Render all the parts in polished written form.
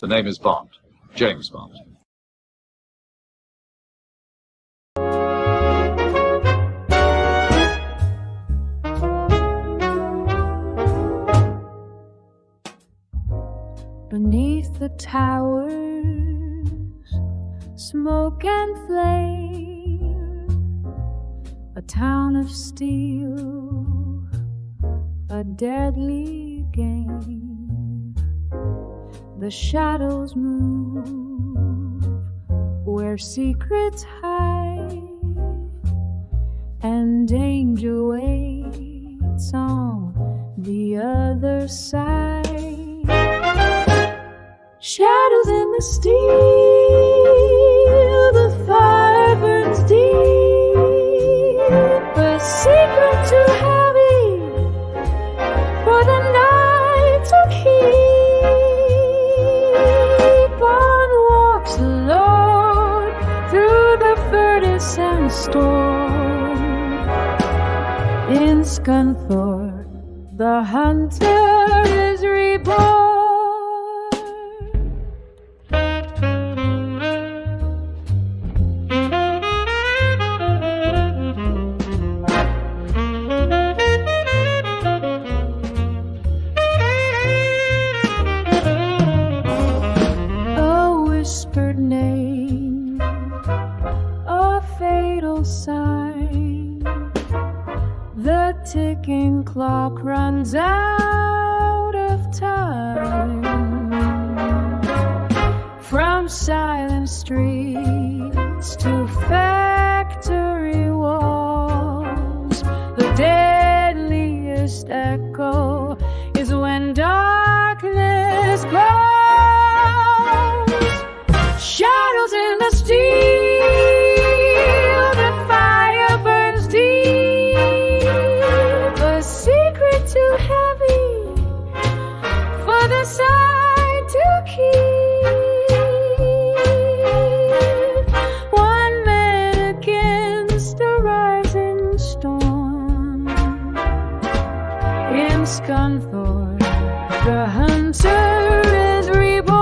The name is Bond. James Bond. Beneath the towers, smoke and flame, a town of steel, a deadly game. The shadows move where secrets hide, and danger waits on the other side. Shadows in the steel, the fire burns deep, a secret too heavy for the night to keep. On walks alone through the furnace and storm. In Scunthorpe, the hunter is reborn. Ticking clock runs out of time. From silent streets to factory walls, the deadliest echo is when darkness grows. Shadows in the steel, the fire burns deep. Too heavy for the sign to keep. One man against the rising storm. In Scunthorpe, the hunter is reborn.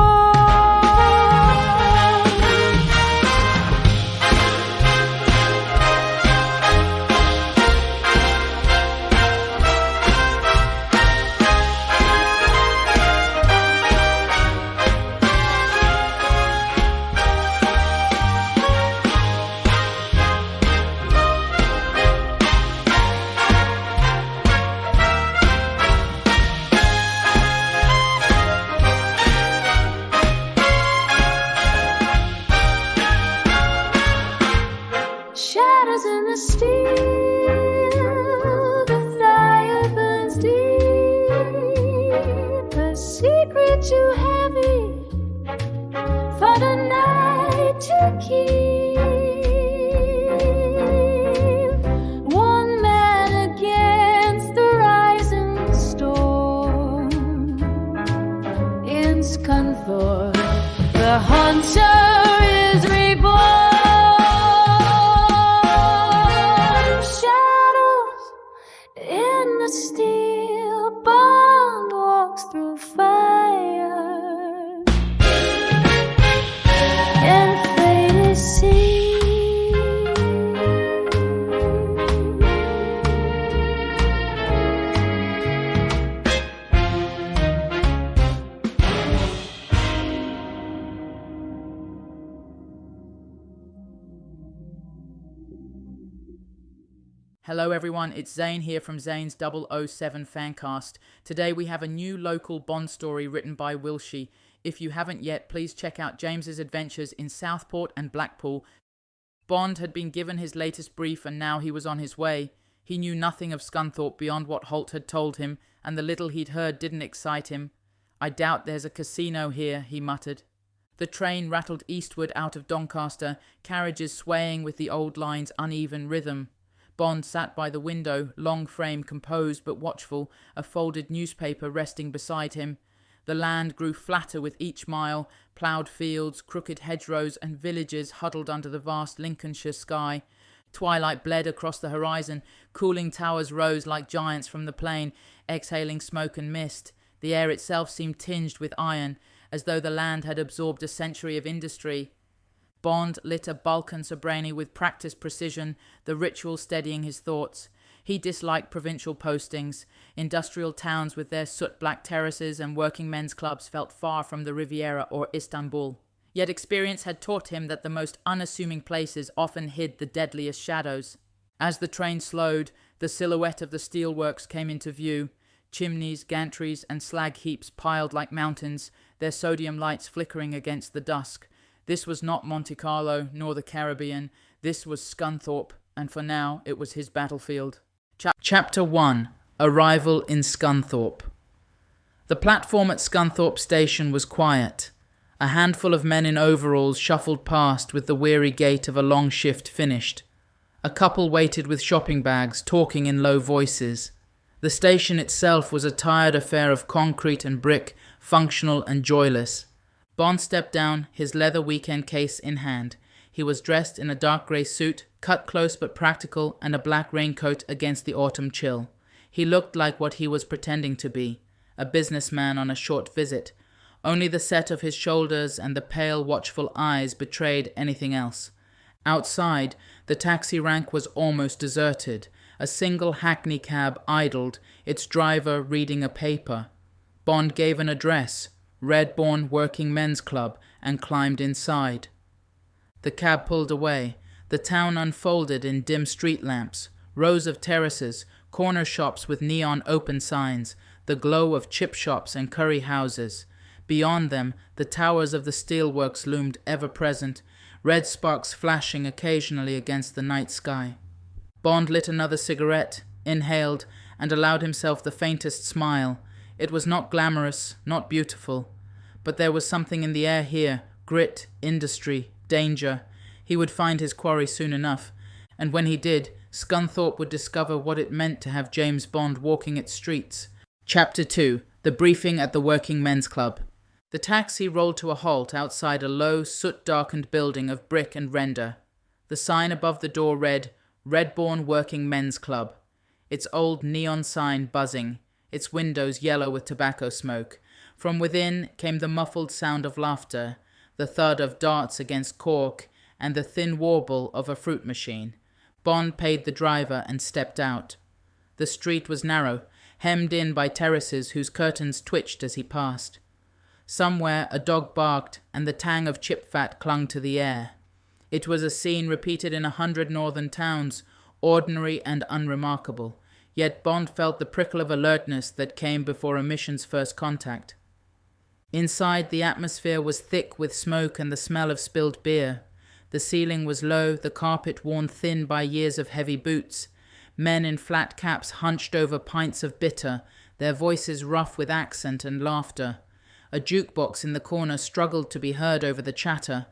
Shadows in the steel, the fire burns deep, a secret too heavy for the night to keep. One man against the rising storm. In Scunthorpe, the hunter is reborn. Steel Bond walks through fire and faded sea. Hello everyone, it's Zane here from Zains007Fancast. Today we have a new local Bond story written by Wilshie. If you haven't yet, please check out James's adventures in Southport and Blackpool. Bond had been given his latest brief and now he was on his way. He knew nothing of Scunthorpe beyond what Holt had told him, and the little he'd heard didn't excite him. "I doubt there's a casino here," he muttered. The train rattled eastward out of Doncaster, carriages swaying with the old line's uneven rhythm. Bond sat by the window, long frame, composed but watchful, a folded newspaper resting beside him. The land grew flatter with each mile, ploughed fields, crooked hedgerows and villages huddled under the vast Lincolnshire sky. Twilight bled across the horizon, cooling towers rose like giants from the plain, exhaling smoke and mist. The air itself seemed tinged with iron, as though the land had absorbed a century of industry. Bond lit a Balkan sobranie with practiced precision, the ritual steadying his thoughts. He disliked provincial postings. Industrial towns with their soot-black terraces and working men's clubs felt far from the Riviera or Istanbul. Yet experience had taught him that the most unassuming places often hid the deadliest shadows. As the train slowed, the silhouette of the steelworks came into view. Chimneys, gantries, and slag heaps piled like mountains, their sodium lights flickering against the dusk. This was not Monte Carlo, nor the Caribbean. This was Scunthorpe, and for now it was his battlefield. Chapter 1. Arrival in Scunthorpe. The platform at Scunthorpe station was quiet. A handful of men in overalls shuffled past with the weary gait of a long shift finished. A couple waited with shopping bags, talking in low voices. The station itself was a tired affair of concrete and brick, functional and joyless. Bond stepped down, his leather weekend case in hand. He was dressed in a dark grey suit, cut close but practical, and a black raincoat against the autumn chill. He looked like what he was pretending to be, a businessman on a short visit. Only the set of his shoulders and the pale, watchful eyes betrayed anything else. Outside, the taxi rank was almost deserted. A single hackney cab idled, its driver reading a paper. Bond gave an address, Redbourne Working Men's Club, and climbed inside. The cab pulled away. The town unfolded in dim street lamps, rows of terraces, corner shops with neon open signs, the glow of chip shops and curry houses. Beyond them, the towers of the steelworks loomed ever-present, red sparks flashing occasionally against the night sky. Bond lit another cigarette, inhaled, and allowed himself the faintest smile. It was not glamorous, not beautiful, but there was something in the air here, grit, industry, danger. He would find his quarry soon enough, and when he did, Scunthorpe would discover what it meant to have James Bond walking its streets. Chapter 2. The briefing at the Working Men's Club. The taxi rolled to a halt outside a low, soot-darkened building of brick and render. The sign above the door read, Redbourne Working Men's Club. Its old neon sign buzzing, its windows yellow with tobacco smoke. From within came the muffled sound of laughter, the thud of darts against cork, and the thin warble of a fruit machine. Bond paid the driver and stepped out. The street was narrow, hemmed in by terraces whose curtains twitched as he passed. Somewhere a dog barked, and the tang of chip fat clung to the air. It was a scene repeated in 100 northern towns, ordinary and unremarkable. Yet Bond felt the prickle of alertness that came before a mission's first contact. Inside, the atmosphere was thick with smoke and the smell of spilled beer. The ceiling was low, the carpet worn thin by years of heavy boots. Men in flat caps hunched over pints of bitter, their voices rough with accent and laughter. A jukebox in the corner struggled to be heard over the chatter.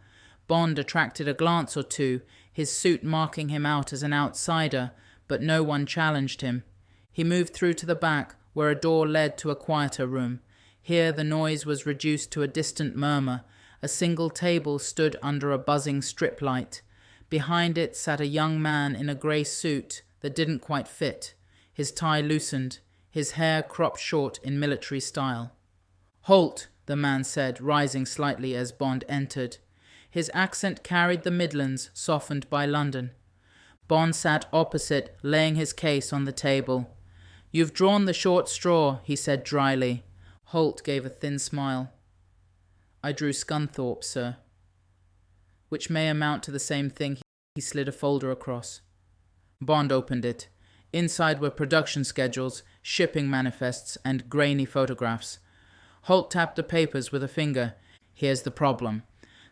Bond attracted a glance or two, his suit marking him out as an outsider, but no one challenged him. He moved through to the back, where a door led to a quieter room. Here the noise was reduced to a distant murmur. A single table stood under a buzzing strip light. Behind it sat a young man in a grey suit that didn't quite fit, his tie loosened, his hair cropped short in military style. "Halt," the man said, rising slightly as Bond entered. His accent carried the Midlands, softened by London. Bond sat opposite, laying his case on the table. "You've drawn the short straw," he said dryly. Holt gave a thin smile. "I drew Scunthorpe, sir." Which may amount to the same thing. He slid a folder across. Bond opened it. Inside were production schedules, shipping manifests, and grainy photographs. Holt tapped the papers with a finger. "Here's the problem.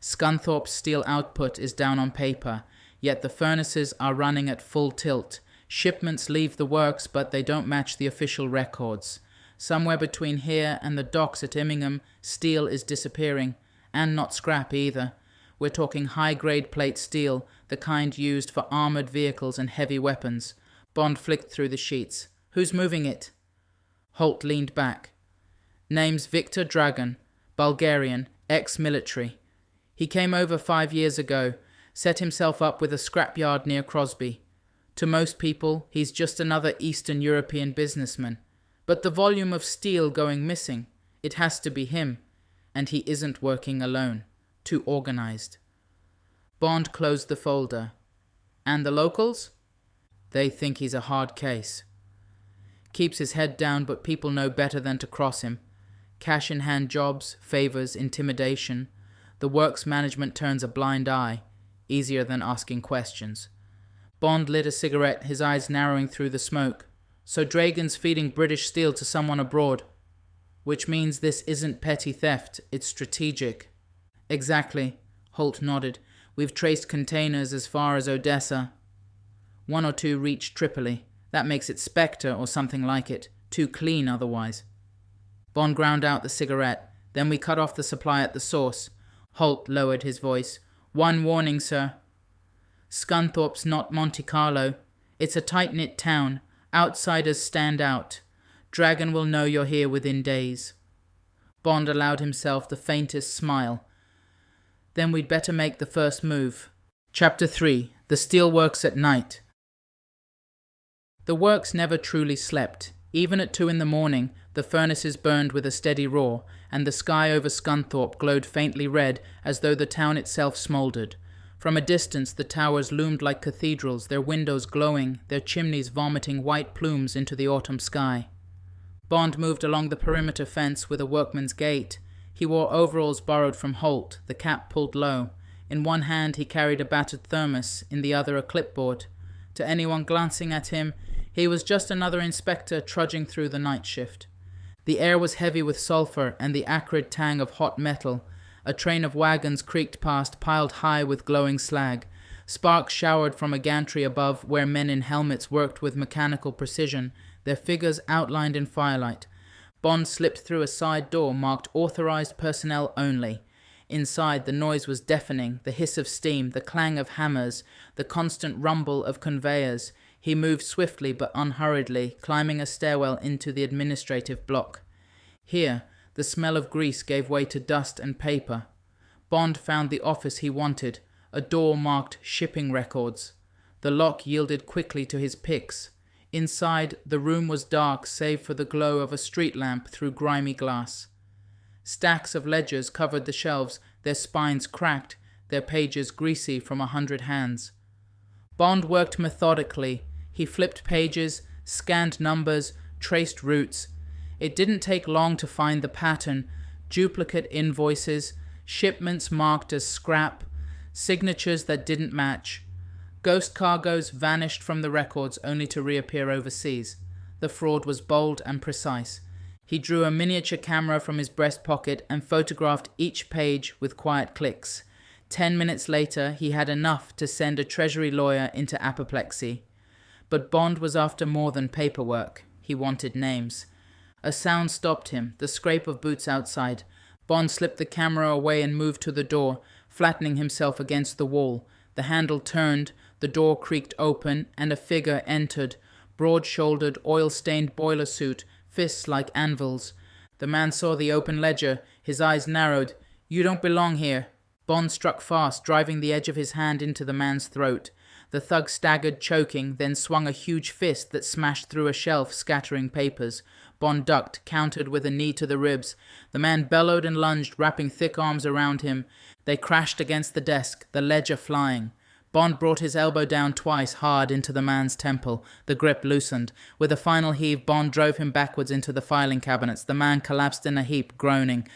Scunthorpe's steel output is down on paper, yet the furnaces are running at full tilt. Shipments leave the works, but they don't match the official records. Somewhere between here and the docks at Immingham, steel is disappearing, and not scrap either. We're talking high-grade plate steel, the kind used for armoured vehicles and heavy weapons." Bond flicked through the sheets. "Who's moving it?" Holt leaned back. "Name's Victor Dragon, Bulgarian, ex-military. He came over 5 years ago, set himself up with a scrapyard near Crosby. To most people, he's just another Eastern European businessman. But the volume of steel going missing, it has to be him. and he isn't working alone. Too organized. Bond closed the folder. And the locals? They think he's a hard case. Keeps his head down, but people know better than to cross him. Cash-in-hand jobs, favors, intimidation. The works management turns a blind eye. Easier than asking questions. Bond lit a cigarette, his eyes narrowing through the smoke. So Dragon's feeding British steel to someone abroad. Which means this isn't petty theft, it's strategic. Exactly, Holt nodded. We've traced containers as far as Odessa. 1 or 2 reached Tripoli. That makes it Spectre or something like it. Too clean otherwise. Bond ground out the cigarette. Then we cut off the supply at the source. Holt lowered his voice. 1 warning, sir. Scunthorpe's not Monte Carlo. It's a tight-knit town. Outsiders stand out. Dragon will know you're here within days. Bond allowed himself the faintest smile. Then we'd better make the first move. Chapter 3. The steelworks at night. The works never truly slept. Even at 2 a.m, the furnaces burned with a steady roar, and the sky over Scunthorpe glowed faintly red as though the town itself smouldered. From a distance the towers loomed like cathedrals, their windows glowing, their chimneys vomiting white plumes into the autumn sky. Bond moved along the perimeter fence with a workman's gait. He wore overalls borrowed from Holt, the cap pulled low. In one hand he carried a battered thermos, in the other a clipboard. To anyone glancing at him, he was just another inspector trudging through the night shift. The air was heavy with sulphur and the acrid tang of hot metal. A train of wagons creaked past, piled high with glowing slag. Sparks showered from a gantry above where men in helmets worked with mechanical precision, their figures outlined in firelight. Bond slipped through a side door marked Authorized Personnel Only. Inside, the noise was deafening, the hiss of steam, the clang of hammers, the constant rumble of conveyors. He moved swiftly but unhurriedly, climbing a stairwell into the administrative block. Here, the smell of grease gave way to dust and paper. Bond found the office he wanted, a door marked Shipping Records. The lock yielded quickly to his picks. Inside, the room was dark save for the glow of a street lamp through grimy glass. Stacks of ledgers covered the shelves, their spines cracked, their pages greasy from 100 hands. Bond worked methodically. He flipped pages, scanned numbers, traced routes. It didn't take long to find the pattern: duplicate invoices, shipments marked as scrap, signatures that didn't match. Ghost cargoes vanished from the records only to reappear overseas. The fraud was bold and precise. He drew a miniature camera from his breast pocket and photographed each page with quiet clicks. 10 minutes later, he had enough to send a Treasury lawyer into apoplexy. But Bond was after more than paperwork. He wanted names. A sound stopped him, the scrape of boots outside. Bond slipped the camera away and moved to the door, flattening himself against the wall. The handle turned, the door creaked open, and a figure entered, broad-shouldered, oil-stained boiler suit, fists like anvils. The man saw the open ledger. His eyes narrowed. "You don't belong here." Bond struck fast, driving the edge of his hand into the man's throat. The thug staggered, choking, then swung a huge fist that smashed through a shelf, scattering papers. Bond ducked, countered with a knee to the ribs. The man bellowed and lunged, wrapping thick arms around him. They crashed against the desk, the ledger flying. Bond brought his elbow down twice, hard into the man's temple. The grip loosened. With a final heave, Bond drove him backwards into the filing cabinets. The man collapsed in a heap, groaning.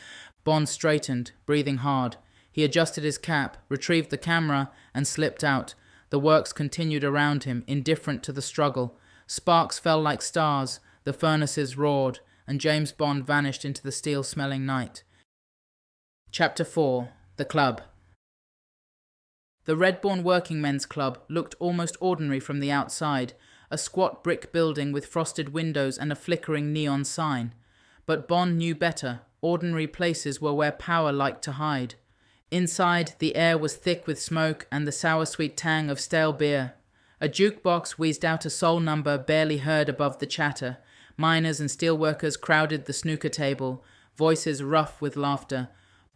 Bond straightened, breathing hard. He adjusted his cap, retrieved the camera, and slipped out. The works continued around him, indifferent to the struggle. Sparks fell like stars, the furnaces roared, and James Bond vanished into the steel-smelling night. Chapter 4. The Club. The Redbourne Working Men's Club looked almost ordinary from the outside, a squat brick building with frosted windows and a flickering neon sign. But Bond knew better. Ordinary places were where power liked to hide. Inside, the air was thick with smoke and the sour-sweet tang of stale beer. A jukebox wheezed out a soul number barely heard above the chatter. Miners and steelworkers crowded the snooker table, voices rough with laughter.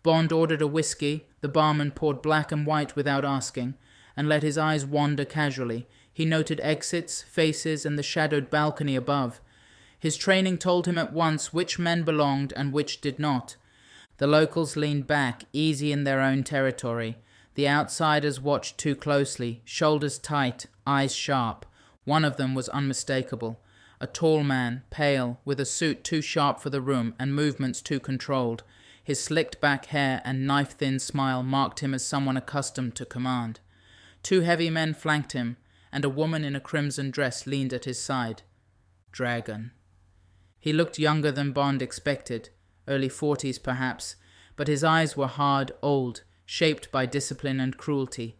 Bond ordered a whiskey. The barman poured black and white without asking, and let his eyes wander casually. He noted exits, faces, and the shadowed balcony above. His training told him at once which men belonged and which did not. The locals leaned back, easy in their own territory. The outsiders watched too closely, shoulders tight, eyes sharp. One of them was unmistakable. A tall man, pale, with a suit too sharp for the room and movements too controlled. His slicked back hair and knife-thin smile marked him as someone accustomed to command. Two heavy men flanked him, and a woman in a crimson dress leaned at his side. Dragon. He looked younger than Bond expected, early 40s perhaps, but his eyes were hard, old, shaped by discipline and cruelty.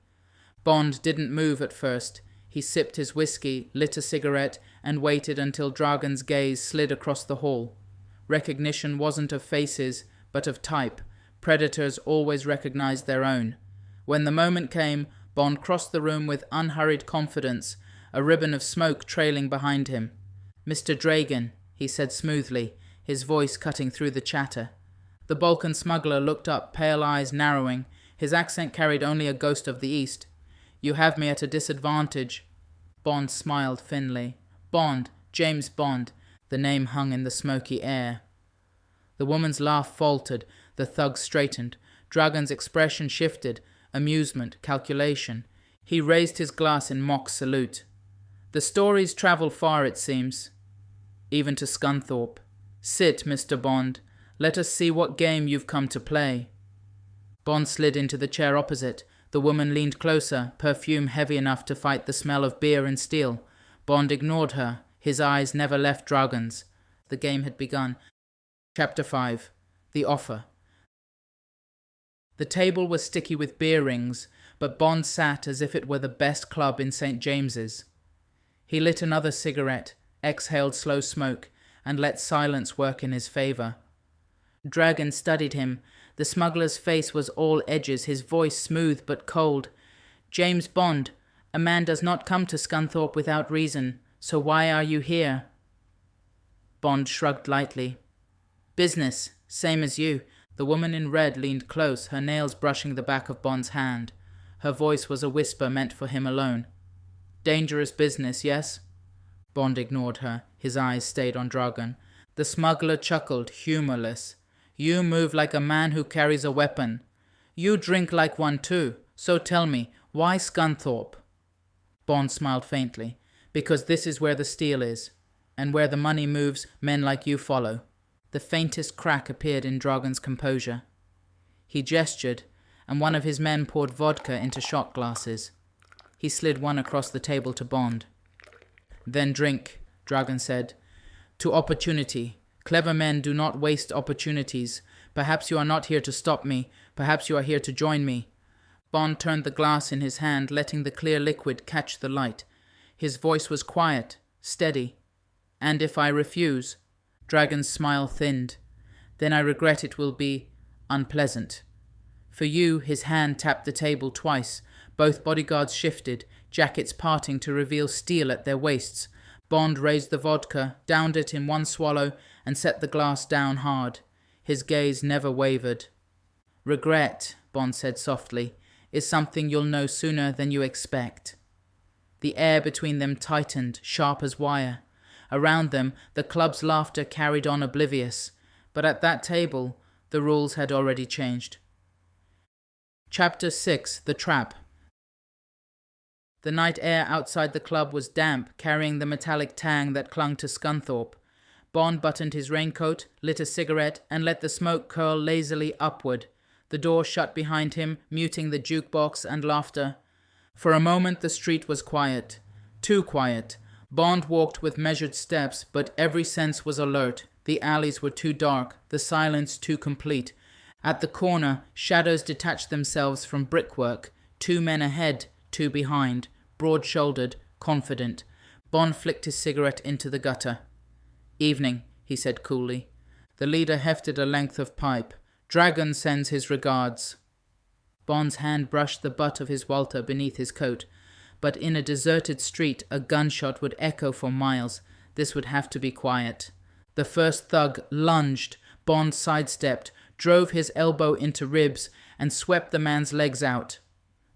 Bond didn't move at first. He sipped his whiskey, lit a cigarette, and waited until Dragon's gaze slid across the hall. Recognition wasn't of faces, but of type. Predators always recognized their own. When the moment came, Bond crossed the room with unhurried confidence, a ribbon of smoke trailing behind him. "Mr. Dragon," he said smoothly, his voice cutting through the chatter. The Balkan smuggler looked up, pale eyes narrowing. His accent carried only a ghost of the East. "You have me at a disadvantage." Bond smiled thinly. "Bond, James Bond." The name hung in the smoky air. The woman's laugh faltered. The thug straightened. Dragon's expression shifted. Amusement, calculation. He raised his glass in mock salute. "The stories travel far, it seems. Even to Scunthorpe. Sit, Mr. Bond. Let us see what game you've come to play." Bond slid into the chair opposite. The woman leaned closer, perfume heavy enough to fight the smell of beer and steel. Bond ignored her. His eyes never left Dragon's. The game had begun. Chapter 5. The Offer. The table was sticky with beer rings, but Bond sat as if it were the best club in St. James's. He lit another cigarette, exhaled slow smoke, and let silence work in his favor. Dragon studied him. The smuggler's face was all edges, his voice smooth but cold. "James Bond, a man does not come to Scunthorpe without reason, so why are you here?" Bond shrugged lightly. "Business, same as you." The woman in red leaned close, her nails brushing the back of Bond's hand. Her voice was a whisper meant for him alone. "Dangerous business, yes?" Bond ignored her. His eyes stayed on Dragon. The smuggler chuckled, humorless. "You move like a man who carries a weapon. You drink like one too. So tell me, why Scunthorpe?" Bond smiled faintly. "Because this is where the steel is. And where the money moves, men like you follow." The faintest crack appeared in Dragon's composure. He gestured, and one of his men poured vodka into shot glasses. He slid one across the table to Bond. "Then drink," Dragon said. "To opportunity. Clever men do not waste opportunities. Perhaps you are not here to stop me. Perhaps you are here to join me." Bond turned the glass in his hand, letting the clear liquid catch the light. His voice was quiet, steady. "And if I refuse?" Dragon's smile thinned. "Then I regret it will be unpleasant." For you, his hand tapped the table twice. Both bodyguards shifted, jackets parting to reveal steel at their waists. Bond raised the vodka, downed it in one swallow, and set the glass down hard. His gaze never wavered. "Regret," Bond said softly, "is something you'll know sooner than you expect." The air between them tightened, sharp as wire. Around them, the club's laughter carried on oblivious. But at that table, the rules had already changed. Chapter 6. The Trap. The night air outside the club was damp, carrying the metallic tang that clung to Scunthorpe. Bond buttoned his raincoat, lit a cigarette, and let the smoke curl lazily upward. The door shut behind him, muting the jukebox and laughter. For a moment the street was quiet. Too quiet. Bond walked with measured steps, but every sense was alert. The alleys were too dark, the silence too complete. At the corner, shadows detached themselves from brickwork. 2 men ahead, 2 behind, broad-shouldered, confident. Bond flicked his cigarette into the gutter. "Evening," he said coolly. The leader hefted a length of pipe. "Dragon sends his regards." Bond's hand brushed the butt of his Walter beneath his coat. But in a deserted street, a gunshot would echo for miles. This would have to be quiet. The first thug lunged. Bond sidestepped, drove his elbow into ribs, and swept the man's legs out.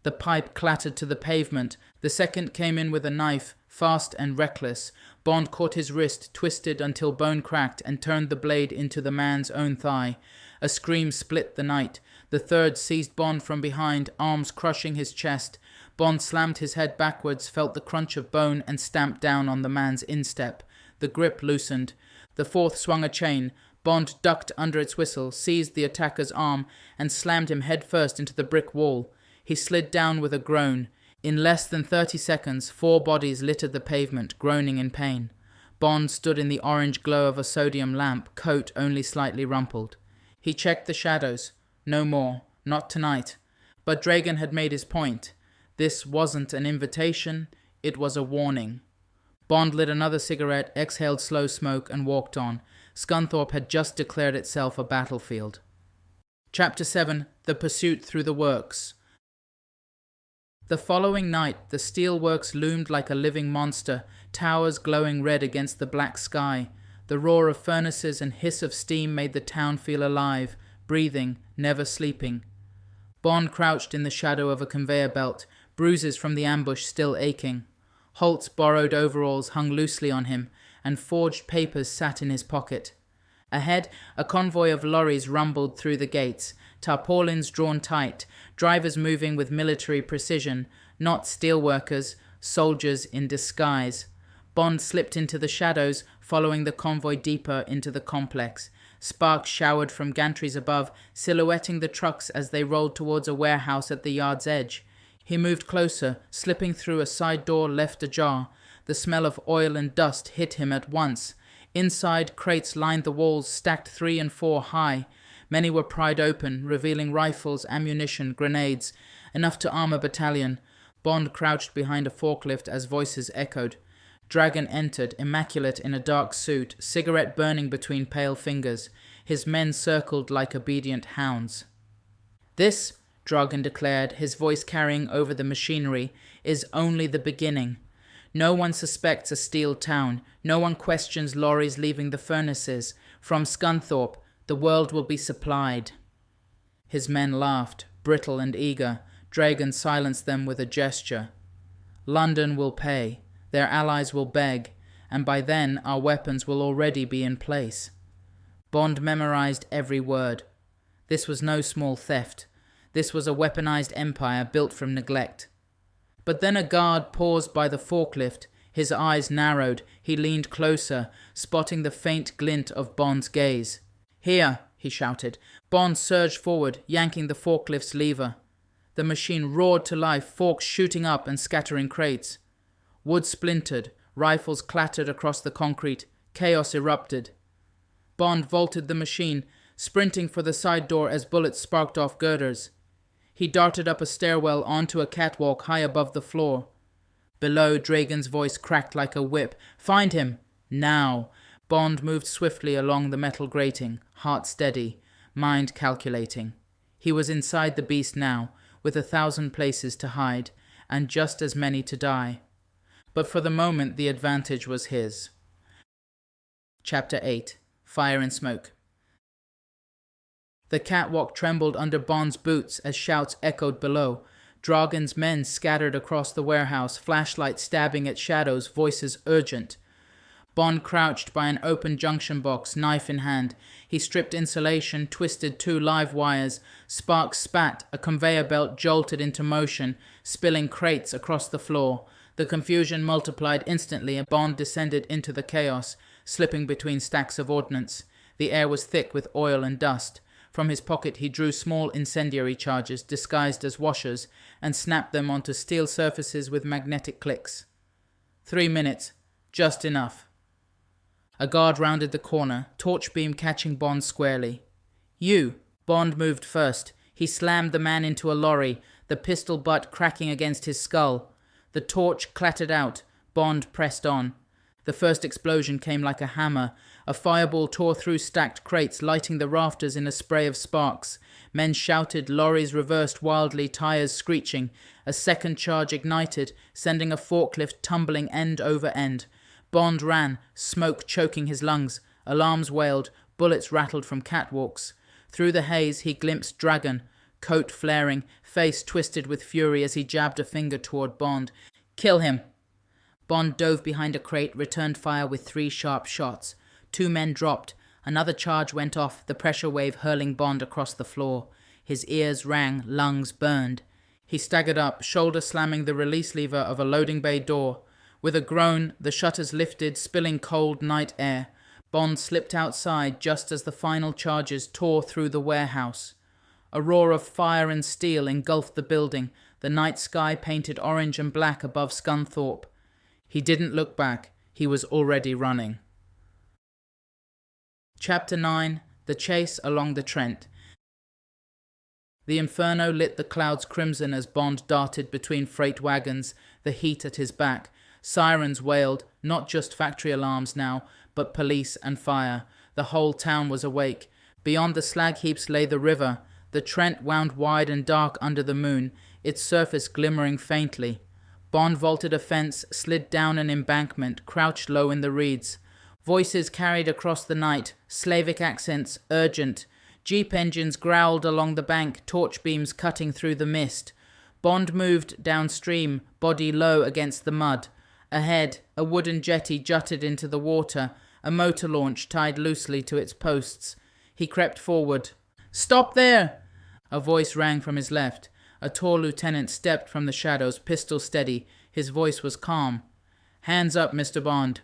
The pipe clattered to the pavement. The second came in with a knife, fast and reckless. Bond caught his wrist, twisted until bone cracked, and turned the blade into the man's own thigh. A scream split the night. The third seized Bond from behind, arms crushing his chest. Bond slammed his head backwards, felt the crunch of bone, and stamped down on the man's instep. The grip loosened. The fourth swung a chain. Bond ducked under its whistle, seized the attacker's arm, and slammed him headfirst into the brick wall. He slid down with a groan. In less than 30 seconds, 4 bodies littered the pavement, groaning in pain. Bond stood in the orange glow of a sodium lamp, coat only slightly rumpled. He checked the shadows. No more. Not tonight. But Dragon had made his point. This wasn't an invitation, it was a warning. Bond lit another cigarette, exhaled slow smoke, and walked on. Scunthorpe had just declared itself a battlefield. Chapter 7. The Pursuit Through the Works. The following night, the steelworks loomed like a living monster, towers glowing red against the black sky. The roar of furnaces and hiss of steam made the town feel alive, breathing, never sleeping. Bond crouched in the shadow of a conveyor belt, bruises from the ambush still aching. Holt's borrowed overalls hung loosely on him, and forged papers sat in his pocket. Ahead, a convoy of lorries rumbled through the gates, tarpaulins drawn tight, drivers moving with military precision, not steelworkers, soldiers in disguise. Bond slipped into the shadows, following the convoy deeper into the complex. Sparks showered from gantries above, silhouetting the trucks as they rolled towards a warehouse at the yard's edge. He moved closer, slipping through a side door left ajar. The smell of oil and dust hit him at once. Inside, crates lined the walls, stacked 3 and 4 high. Many were pried open, revealing rifles, ammunition, grenades, enough to arm a battalion. Bond crouched behind a forklift as voices echoed. Dragon entered, immaculate in a dark suit, cigarette burning between pale fingers. His men circled like obedient hounds. "This," Dragon declared, his voice carrying over the machinery, "is only the beginning. No one suspects a steel town. No one questions lorries leaving the furnaces. From Scunthorpe, the world will be supplied." His men laughed, brittle and eager. Dragon silenced them with a gesture. "London will pay. Their allies will beg, and by then our weapons will already be in place." Bond memorized every word. This was no small theft. This was a weaponized empire built from neglect. But then a guard paused by the forklift. His eyes narrowed. He leaned closer, spotting the faint glint of Bond's gaze. "Here," he shouted. Bond surged forward, yanking the forklift's lever. The machine roared to life, forks shooting up and scattering crates. Wood splintered, rifles clattered across the concrete, chaos erupted. Bond vaulted the machine, sprinting for the side door as bullets sparked off girders. He darted up a stairwell onto a catwalk high above the floor. Below, Dragon's voice cracked like a whip. "Find him! Now!" Bond moved swiftly along the metal grating, heart steady, mind calculating. He was inside the beast now, with 1,000 places to hide, and just as many to die. But for the moment the advantage was his. Chapter 8. Fire and Smoke. The catwalk trembled under Bond's boots as shouts echoed below. Dragon's men scattered across the warehouse, flashlights stabbing at shadows, voices urgent. Bond crouched by an open junction box, knife in hand. He stripped insulation, twisted 2 live wires. Sparks spat, a conveyor belt jolted into motion, spilling crates across the floor. The confusion multiplied instantly and Bond descended into the chaos, slipping between stacks of ordnance. The air was thick with oil and dust. From his pocket he drew small incendiary charges disguised as washers and snapped them onto steel surfaces with magnetic clicks. 3 minutes. Just enough. A guard rounded the corner, torch beam catching Bond squarely. "You!" Bond moved first. He slammed the man into a lorry, the pistol butt cracking against his skull. The torch clattered out. Bond pressed on. The first explosion came like a hammer. A fireball tore through stacked crates, lighting the rafters in a spray of sparks. Men shouted, lorries reversed wildly, tires screeching. A second charge ignited, sending a forklift tumbling end over end. Bond ran, smoke choking his lungs. Alarms wailed, bullets rattled from catwalks. Through the haze he glimpsed Dragon, coat flaring, face twisted with fury as he jabbed a finger toward Bond. "Kill him!" Bond dove behind a crate, returned fire with 3 sharp shots. 2 men dropped. Another charge went off, the pressure wave hurling Bond across the floor. His ears rang, lungs burned. He staggered up, shoulder slamming the release lever of a loading bay door. With a groan, the shutters lifted, spilling cold night air. Bond slipped outside just as the final charges tore through the warehouse. A roar of fire and steel engulfed the building, the night sky painted orange and black above Scunthorpe. He didn't look back. He was already running. Chapter 9. The Chase Along the Trent. The inferno lit the clouds crimson as Bond darted between freight wagons, the heat at his back. Sirens wailed, not just factory alarms now, but police and fire. The whole town was awake. Beyond the slag heaps lay the river. The Trent wound wide and dark under the moon, its surface glimmering faintly. Bond vaulted a fence, slid down an embankment, crouched low in the reeds. Voices carried across the night, Slavic accents, urgent. Jeep engines growled along the bank, torch beams cutting through the mist. Bond moved downstream, body low against the mud. Ahead, a wooden jetty jutted into the water, a motor launch tied loosely to its posts. He crept forward. "Stop there!" A voice rang from his left. A tall lieutenant stepped from the shadows, pistol steady. His voice was calm. "Hands up, Mr. Bond."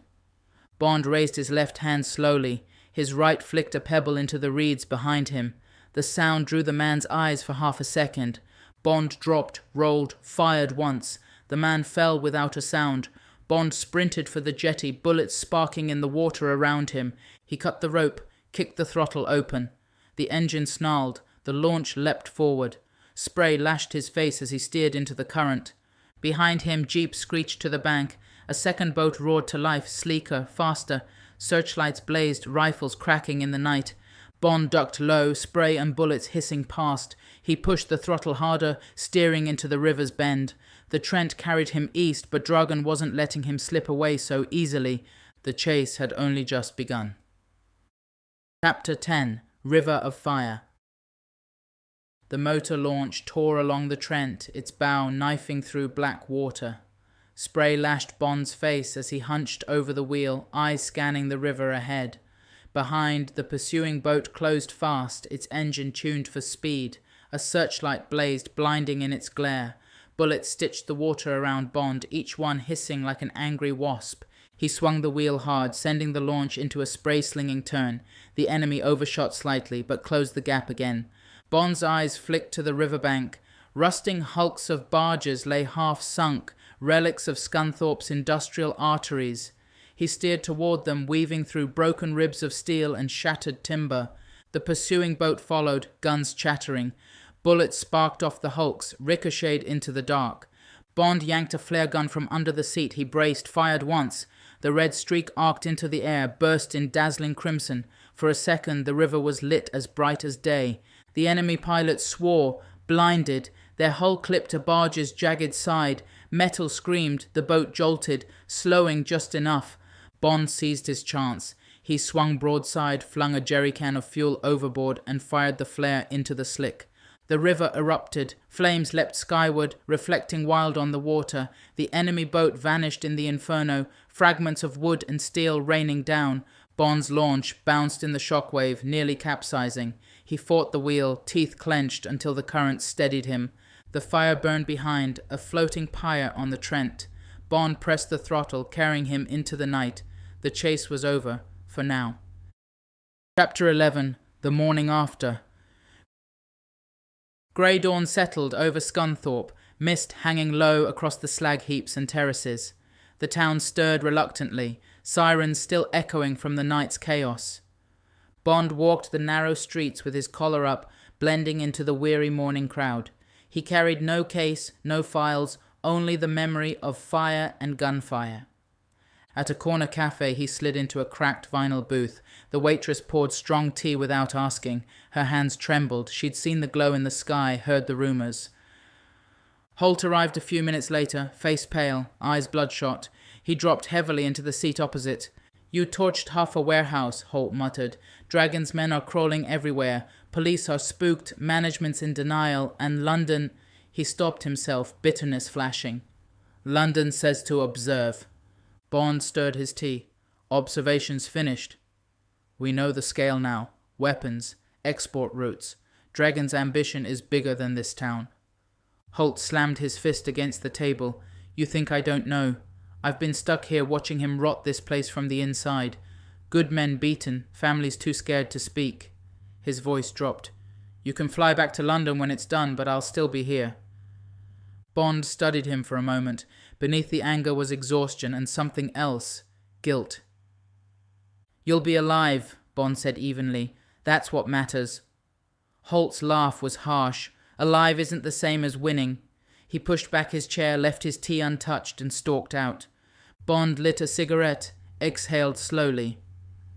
Bond raised his left hand slowly. His right flicked a pebble into the reeds behind him. The sound drew the man's eyes for half a second. Bond dropped, rolled, fired once. The man fell without a sound. Bond sprinted for the jetty, bullets sparking in the water around him. He cut the rope, kicked the throttle open. The engine snarled. The launch leapt forward. Spray lashed his face as he steered into the current. Behind him, Jeep screeched to the bank. A second boat roared to life, sleeker, faster. Searchlights blazed, rifles cracking in the night. Bond ducked low, spray and bullets hissing past. He pushed the throttle harder, steering into the river's bend. The Trent carried him east, but Dragon wasn't letting him slip away so easily. The chase had only just begun. Chapter 10. River of Fire. The motor launch tore along the Trent, its bow knifing through black water. Spray lashed Bond's face as he hunched over the wheel, eyes scanning the river ahead. Behind, the pursuing boat closed fast, its engine tuned for speed. A searchlight blazed, blinding in its glare. Bullets stitched the water around Bond, each one hissing like an angry wasp. He swung the wheel hard, sending the launch into a spray-slinging turn. The enemy overshot slightly, but closed the gap again. Bond's eyes flicked to the riverbank. Rusting hulks of barges lay half sunk, relics of Scunthorpe's industrial arteries. He steered toward them, weaving through broken ribs of steel and shattered timber. The pursuing boat followed, guns chattering. Bullets sparked off the hulks, ricocheted into the dark. Bond yanked a flare gun from under the seat. He braced, fired once. The red streak arced into the air, burst in dazzling crimson. For a second, the river was lit as bright as day. The enemy pilots swore, blinded. Their hull clipped a barge's jagged side. Metal screamed, the boat jolted, slowing just enough. Bond seized his chance. He swung broadside, flung a jerrycan of fuel overboard, and fired the flare into the slick. The river erupted. Flames leapt skyward, reflecting wild on the water. The enemy boat vanished in the inferno, fragments of wood and steel raining down. Bond's launch bounced in the shockwave, nearly capsizing. He fought the wheel, teeth clenched until the current steadied him. The fire burned behind, a floating pyre on the Trent. Bond pressed the throttle, carrying him into the night. The chase was over, for now. Chapter 11. The Morning After. Grey dawn settled over Scunthorpe, mist hanging low across the slag heaps and terraces. The town stirred reluctantly, sirens still echoing from the night's chaos. Bond walked the narrow streets with his collar up, blending into the weary morning crowd. He carried no case, no files, only the memory of fire and gunfire. At a corner cafe, he slid into a cracked vinyl booth. The waitress poured strong tea without asking. Her hands trembled. She'd seen the glow in the sky, heard the rumors. Holt arrived a few minutes later, face pale, eyes bloodshot. He dropped heavily into the seat opposite. You torched half a warehouse, Holt muttered. Dragon's men are crawling everywhere. Police are spooked, management's in denial, and London... He stopped himself, bitterness flashing. London says to observe. Bond stirred his tea. Observations finished. We know the scale now. Weapons, export routes. Dragon's ambition is bigger than this town. Holt slammed his fist against the table. You think I don't know? I've been stuck here watching him rot this place from the inside. Good men beaten, families too scared to speak. His voice dropped. You can fly back to London when it's done, but I'll still be here. Bond studied him for a moment. Beneath the anger was exhaustion and something else. Guilt. You'll be alive, Bond said evenly. That's what matters. Holt's laugh was harsh. Alive isn't the same as winning. He pushed back his chair, left his tea untouched, and stalked out. Bond lit a cigarette, exhaled slowly.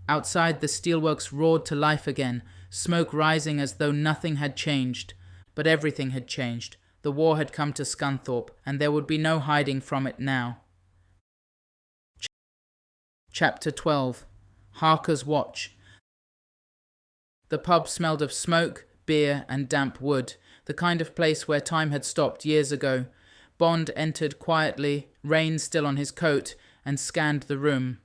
Outside, the steelworks roared to life again, smoke rising as though nothing had changed. But everything had changed. The war had come to Scunthorpe, and there would be no hiding from it now. Chapter 12. Harker's Watch. The pub smelled of smoke, beer, and damp wood, the kind of place where time had stopped years ago. Bond entered quietly, rain still on his coat, and scanned the room.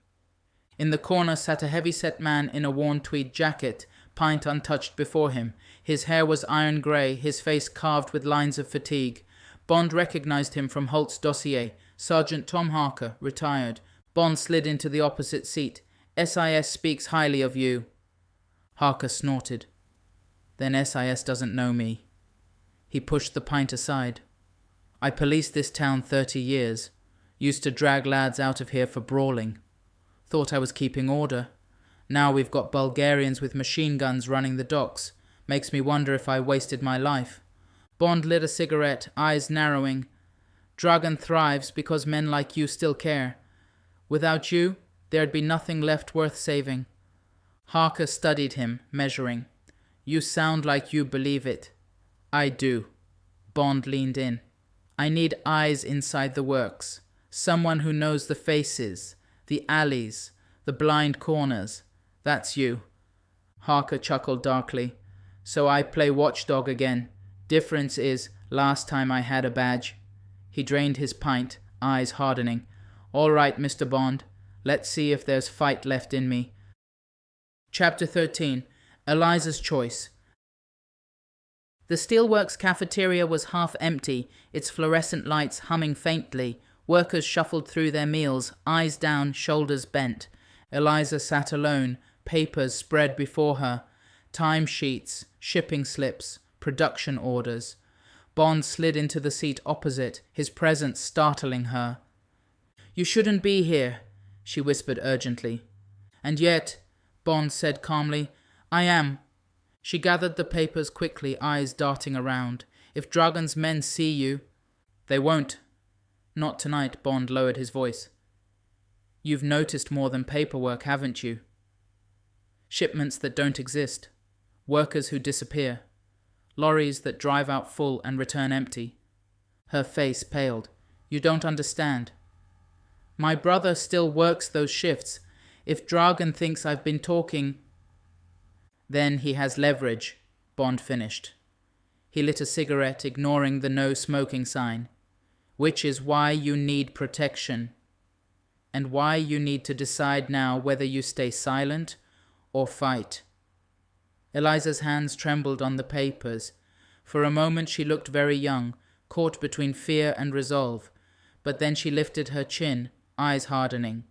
In the corner sat a heavy-set man in a worn tweed jacket, pint untouched before him. His hair was iron grey, his face carved with lines of fatigue. Bond recognized him from Holt's dossier. Sergeant Tom Harker, retired. Bond slid into the opposite seat. SIS speaks highly of you. Harker snorted. Then SIS doesn't know me. He pushed the pint aside. I policed this town 30 years. Used to drag lads out of here for brawling. Thought I was keeping order. Now we've got Bulgarians with machine guns running the docks. Makes me wonder if I wasted my life. Bond lit a cigarette, eyes narrowing. Dragon thrives because men like you still care. Without you, there'd be nothing left worth saving. Harker studied him, measuring. You sound like you believe it. I do. Bond leaned in. I need eyes inside the works. Someone who knows the faces, the alleys, the blind corners. That's you. Harker chuckled darkly. So I play watchdog again. Difference is, last time I had a badge. He drained his pint, eyes hardening. All right, Mr. Bond. Let's see if there's fight left in me. Chapter 13. Eliza's Choice. The steelworks cafeteria was half empty, its fluorescent lights humming faintly. Workers shuffled through their meals, eyes down, shoulders bent. Eliza sat alone, papers spread before her. Timesheets, shipping slips, production orders. Bond slid into the seat opposite, his presence startling her. You shouldn't be here, she whispered urgently. And yet, Bond said calmly, I am. She gathered the papers quickly, eyes darting around. If Dragon's men see you... They won't. Not tonight, Bond lowered his voice. You've noticed more than paperwork, haven't you? Shipments that don't exist. Workers who disappear. Lorries that drive out full and return empty. Her face paled. You don't understand. My brother still works those shifts. If Dragon thinks I've been talking... Then he has leverage, Bond finished. He lit a cigarette, ignoring the no smoking sign. Which is why you need protection. And why you need to decide now whether you stay silent or fight. Eliza's hands trembled on the papers. For a moment she looked very young, caught between fear and resolve. But then she lifted her chin, eyes hardening.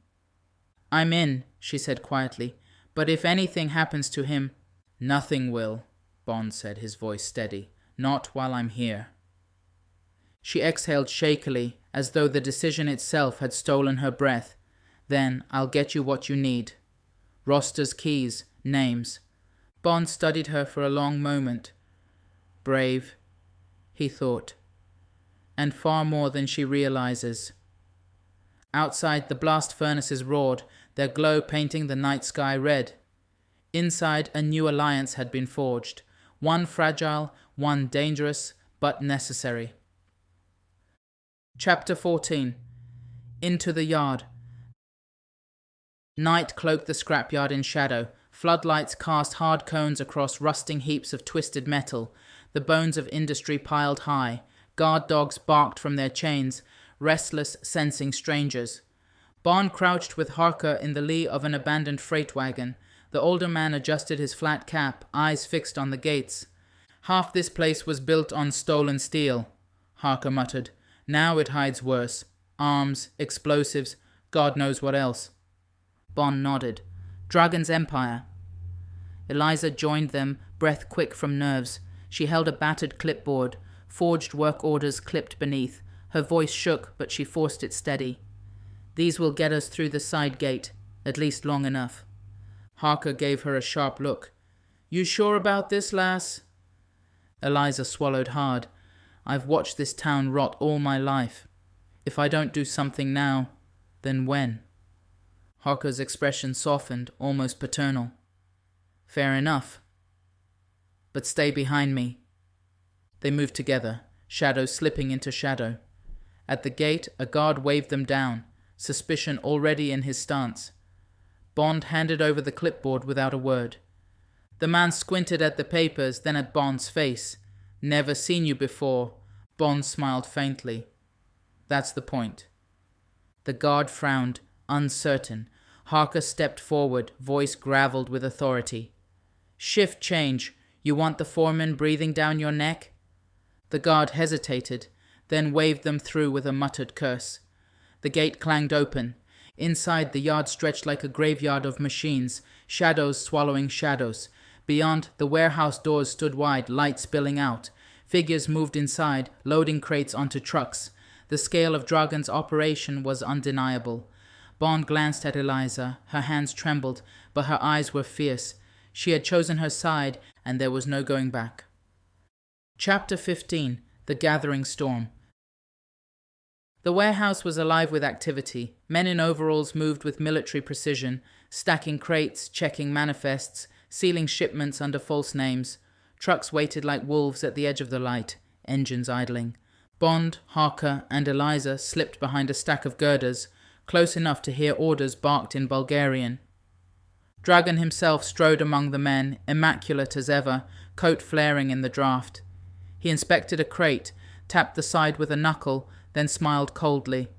I'm in, she said quietly. But if anything happens to him... Nothing will, Bond said, his voice steady. Not while I'm here. She exhaled shakily, as though the decision itself had stolen her breath. Then, I'll get you what you need. Rosters, keys, names. Bond studied her for a long moment. Brave, he thought. And far more than she realizes. Outside, the blast furnaces roared, their glow painting the night sky red. Inside, a new alliance had been forged. One fragile, one dangerous, but necessary. Chapter 14. Into the yard. Night cloaked the scrapyard in shadow. Floodlights cast hard cones across rusting heaps of twisted metal, the bones of industry piled high. Guard dogs barked from their chains, restless, sensing strangers. Bond crouched with Harker in the lee of an abandoned freight wagon. The older man adjusted his flat cap, eyes fixed on the gates. "Half this place was built on stolen steel," Harker muttered. "Now it hides worse. Arms, explosives, God knows what else." Bond nodded. "Dragon's Empire." Eliza joined them, breath quick from nerves. She held a battered clipboard, forged work orders clipped beneath. Her voice shook, but she forced it steady. "These will get us through the side gate, at least long enough." Harker gave her a sharp look. "You sure about this, lass?" Eliza swallowed hard. "I've watched this town rot all my life. If I don't do something now, then when?" Harker's expression softened, almost paternal. "Fair enough. But stay behind me." They moved together, shadow slipping into shadow. At the gate, a guard waved them down, suspicion already in his stance. Bond handed over the clipboard without a word. The man squinted at the papers, then at Bond's face. "Never seen you before." Bond smiled faintly. "That's the point." The guard frowned, uncertain. Harker stepped forward, voice graveled with authority. "Shift change. You want the foreman breathing down your neck?" The guard hesitated, then waved them through with a muttered curse. The gate clanged open. Inside, the yard stretched like a graveyard of machines, shadows swallowing shadows. Beyond, the warehouse doors stood wide, light spilling out. Figures moved inside, loading crates onto trucks. The scale of Dragon's operation was undeniable. Bond glanced at Eliza. Her hands trembled, but her eyes were fierce. She had chosen her side, and there was no going back. Chapter 15. The Gathering Storm. The warehouse was alive with activity. Men in overalls moved with military precision, stacking crates, checking manifests, sealing shipments under false names. Trucks waited like wolves at the edge of the light, engines idling. Bond, Harker, and Eliza slipped behind a stack of girders, close enough to hear orders barked in Bulgarian. Dragon himself strode among the men, immaculate as ever, coat flaring in the draft. He inspected a crate, tapped the side with a knuckle, then smiled coldly.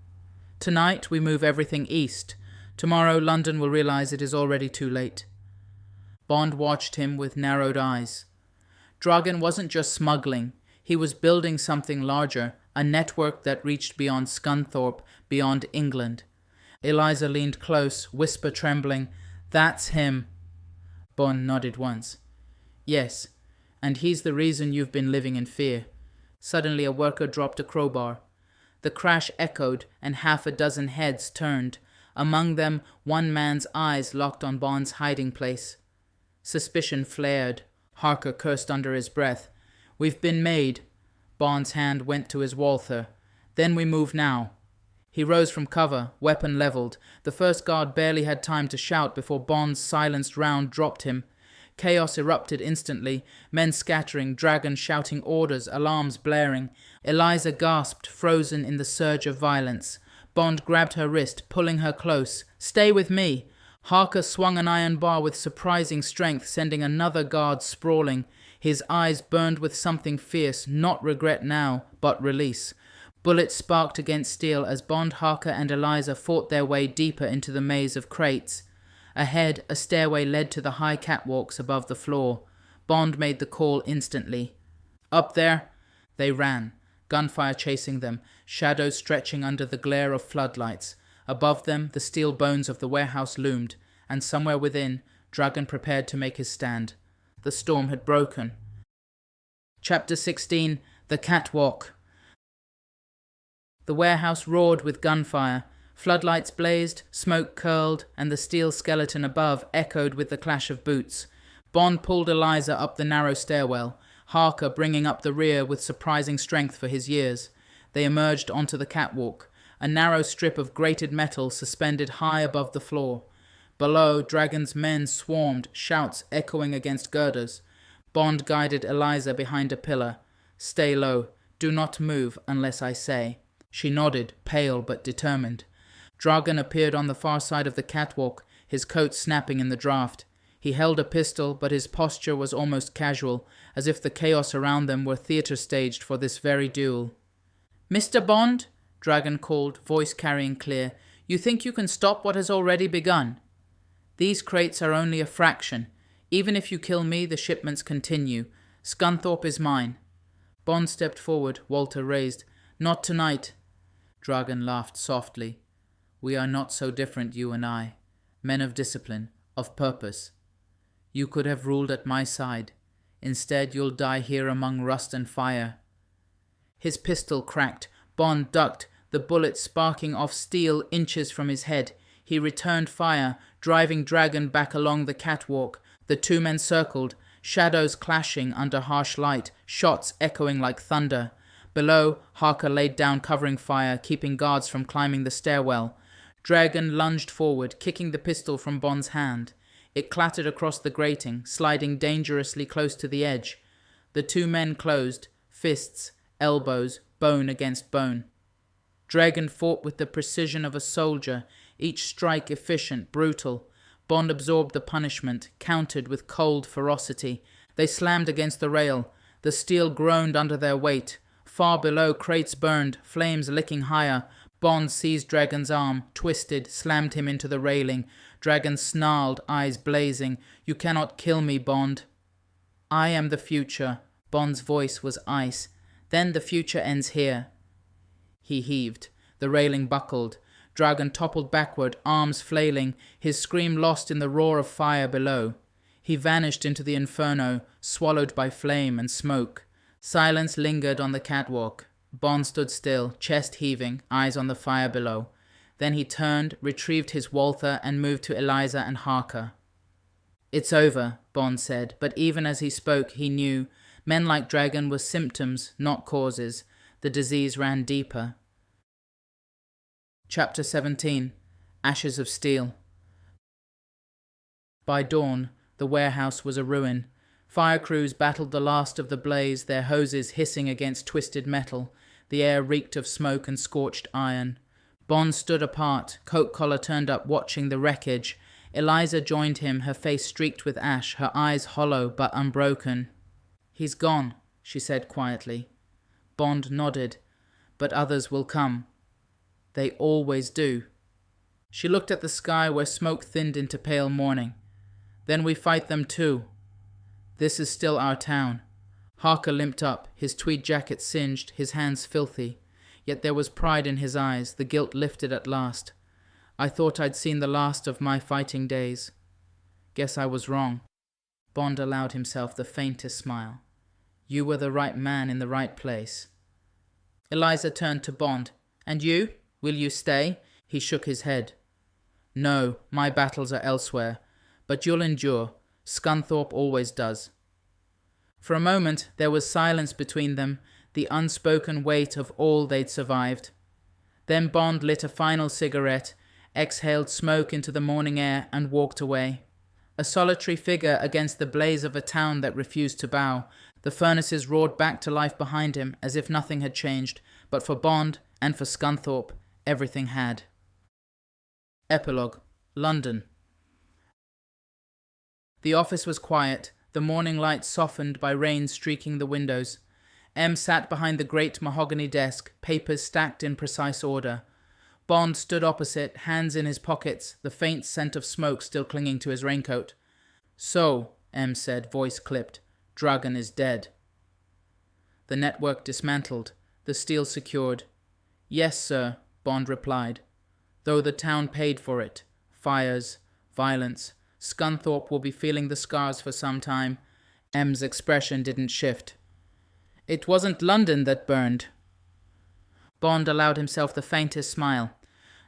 "Tonight we move everything east. Tomorrow London will realize it is already too late." Bond watched him with narrowed eyes. Dragon wasn't just smuggling. He was building something larger, a network that reached beyond Scunthorpe, beyond England. Eliza leaned close, whisper trembling, "That's him." Bond nodded once. "Yes, and he's the reason you've been living in fear." Suddenly a worker dropped a crowbar. The crash echoed, and half a dozen heads turned. Among them, one man's eyes locked on Bond's hiding place. Suspicion flared. Harker cursed under his breath. "We've been made." Bond's hand went to his Walther. "Then we move now." He rose from cover, weapon leveled. The first guard barely had time to shout before Bond's silenced round dropped him. Chaos erupted instantly, men scattering, Dragon shouting orders, alarms blaring. Eliza gasped, frozen in the surge of violence. Bond grabbed her wrist, pulling her close. "Stay with me." Harker swung an iron bar with surprising strength, sending another guard sprawling. His eyes burned with something fierce, not regret now, but release. Bullets sparked against steel as Bond, Harker, and Eliza fought their way deeper into the maze of crates. Ahead, a stairway led to the high catwalks above the floor. Bond made the call instantly. "Up there!" They ran, gunfire chasing them, shadows stretching under the glare of floodlights. Above them, the steel bones of the warehouse loomed, and somewhere within, Dragon prepared to make his stand. The storm had broken. Chapter 16. The Catwalk. The warehouse roared with gunfire. Floodlights blazed, smoke curled, and the steel skeleton above echoed with the clash of boots. Bond pulled Eliza up the narrow stairwell, Harker bringing up the rear with surprising strength for his years. They emerged onto the catwalk, a narrow strip of grated metal suspended high above the floor. Below, Dragon's men swarmed, shouts echoing against girders. Bond guided Eliza behind a pillar. "Stay low. Do not move unless I say." She nodded, pale but determined. Dragon appeared on the far side of the catwalk, his coat snapping in the draft. He held a pistol, but his posture was almost casual, as if the chaos around them were theatre staged for this very duel. "Mr. Bond," Dragon called, voice carrying clear, "you think you can stop what has already begun? These crates are only a fraction. Even if you kill me, the shipments continue. Scunthorpe is mine." Bond stepped forward, Walter raised. "Not tonight." Dragon laughed softly. "We are not so different, you and I. Men of discipline, of purpose. You could have ruled at my side. Instead, you'll die here among rust and fire." His pistol cracked. Bond ducked, the bullet sparking off steel inches from his head. He returned fire, driving Dragon back along the catwalk. The two men circled, shadows clashing under harsh light, shots echoing like thunder. Below, Harker laid down covering fire, keeping guards from climbing the stairwell. Dragon lunged forward, kicking the pistol from Bond's hand. It clattered across the grating, sliding dangerously close to the edge. The two men closed, fists, elbows, bone against bone. Dragon fought with the precision of a soldier, each strike efficient, brutal. Bond absorbed the punishment, countered with cold ferocity. They slammed against the rail. The steel groaned under their weight. Far below, crates burned, flames licking higher. Bond seized Dragon's arm, twisted, slammed him into the railing. Dragon snarled, eyes blazing. "You cannot kill me, Bond." "I am the future." Bond's voice was ice. "Then the future ends here." He heaved. The railing buckled. Dragon toppled backward, arms flailing, his scream lost in the roar of fire below. He vanished into the inferno, swallowed by flame and smoke. Silence lingered on the catwalk. Bond stood still, chest heaving, eyes on the fire below. Then he turned, retrieved his Walther, and moved to Eliza and Harker. "It's over," Bond said, but even as he spoke, he knew men like Dragon were symptoms, not causes. The disease ran deeper. Chapter 17. Ashes of Steel. By dawn, the warehouse was a ruin. Fire crews battled the last of the blaze, their hoses hissing against twisted metal. The air reeked of smoke and scorched iron. Bond stood apart, coat collar turned up, watching the wreckage. Eliza joined him, her face streaked with ash, her eyes hollow but unbroken. "He's gone," she said quietly. Bond nodded. "But others will come." "They always do." She looked at the sky where smoke thinned into pale morning. "Then we fight them too. This is still our town." Harker limped up, his tweed jacket singed, his hands filthy. Yet there was pride in his eyes, the guilt lifted at last. "I thought I'd seen the last of my fighting days. Guess I was wrong." Bond allowed himself the faintest smile. "You were the right man in the right place." Eliza turned to Bond. "And you? Will you stay?" He shook his head. "No, my battles are elsewhere. But you'll endure. Scunthorpe always does." For a moment there was silence between them, the unspoken weight of all they'd survived. Then Bond lit a final cigarette, exhaled smoke into the morning air, and walked away. A solitary figure against the blaze of a town that refused to bow. The furnaces roared back to life behind him as if nothing had changed, but for Bond and for Scunthorpe, everything had. Epilogue. London. The office was quiet, the morning light softened by rain streaking the windows. M sat behind the great mahogany desk, papers stacked in precise order. Bond stood opposite, hands in his pockets, the faint scent of smoke still clinging to his raincoat. "So," M said, voice clipped, "Dragon is dead." The network dismantled, the steel secured. "Yes, sir," Bond replied, "though the town paid for it. Fires, violence. Scunthorpe will be feeling the scars for some time." M's expression didn't shift. "It wasn't London that burned." Bond allowed himself the faintest smile.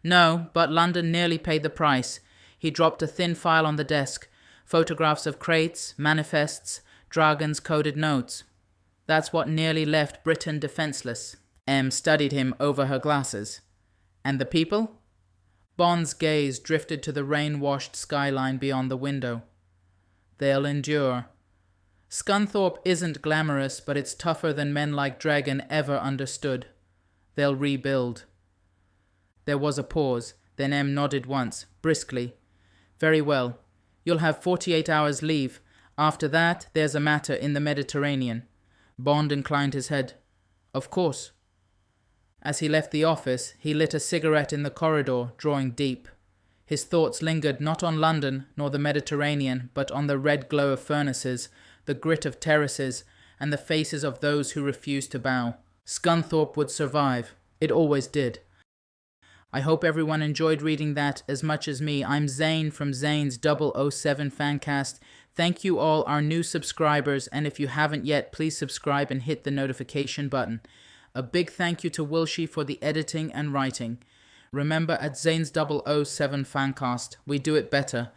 "No, but London nearly paid the price." He dropped a thin file on the desk. Photographs of crates, manifests, Dragon's coded notes. "That's what nearly left Britain defenseless." M studied him over her glasses. "And the people?" Bond's gaze drifted to the rain-washed skyline beyond the window. "They'll endure. Scunthorpe isn't glamorous, but it's tougher than men like Dragon ever understood. They'll rebuild." There was a pause, then M nodded once, briskly. Very well. You'll have 48 hours leave. After that, there's a matter in the Mediterranean. Bond inclined his head. Of course. As he left the office, he lit a cigarette in the corridor, drawing deep. His thoughts lingered not on London nor the Mediterranean, but on the red glow of furnaces, the grit of terraces, and the faces of those who refused to bow. Scunthorpe would survive. It always did. I hope everyone enjoyed reading that as much as me. I'm Zain from Zains007Fancast. Thank you all, our new subscribers, and if you haven't yet, please subscribe and hit the notification button. A big thank you to Wilshie for the editing and writing. Remember, at Zains007Fancast, we do it better.